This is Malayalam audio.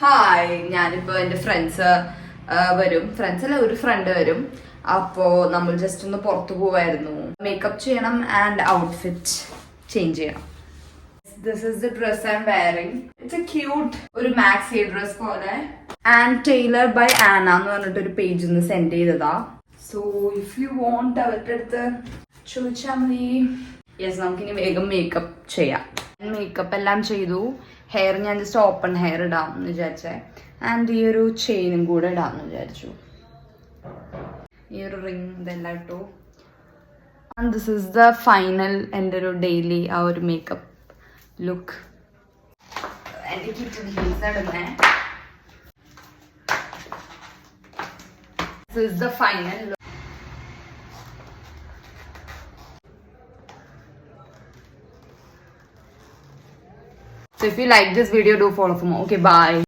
ഹായ്, ഞാനിപ്പോ എന്റെ ഫ്രണ്ട്സ് വരും. ഫ്രണ്ട്സ് അല്ല, ഒരു ഫ്രണ്ട് വരും. അപ്പോ നമ്മൾ ജസ്റ്റ് ഒന്ന് പുറത്തു പോവായിരുന്നു. മേക്കപ്പ് ചെയ്യണം ആൻഡ് ഔട്ട്ഫിറ്റ് ചേഞ്ച് ചെയ്യണം. This is the dress I'm wearing. It's a cute ഒരു മാക്സി ഡ്രസ് പോലെ. ആൻഡ് ടൈലർ ബൈ ആന എന്ന് പറഞ്ഞിട്ട് ഒരു പേജിൽ നിന്ന് സെൻഡ് ചെയ്തതാ. സോ ഇഫ് യു വോണ്ട് അവരുടെ അടുത്ത് ചോദിച്ചാൽ മതി. യെസ്, നമുക്കിനി വേഗം മേക്കപ്പ് ചെയ്യാം. മേക്കപ്പ് എല്ലാം ചെയ്തു. ഹെയർ ഞാൻ ജസ്റ്റ് ഓപ്പൺ ഹെയർ ഇടാം എന്ന് വിചാരിച്ചേ. ആൻഡ് ഈ ഒരു ചെയിനും കൂടെ ഇടാമെന്ന് വിചാരിച്ചു. ഈ ഒരു റിംഗ് ഇതെല്ലാം ഇട്ടു. And this is the final എൻ്റെ ഒരു ഡെയിലി ആ ഒരു മേക്കപ്പ് ലുക്ക്. എൻ്റെ കിച്ചൺ ഹീൽസ് ഇടുന്നേ. This is the final look. So if you like this video, do follow for more. Okay, bye.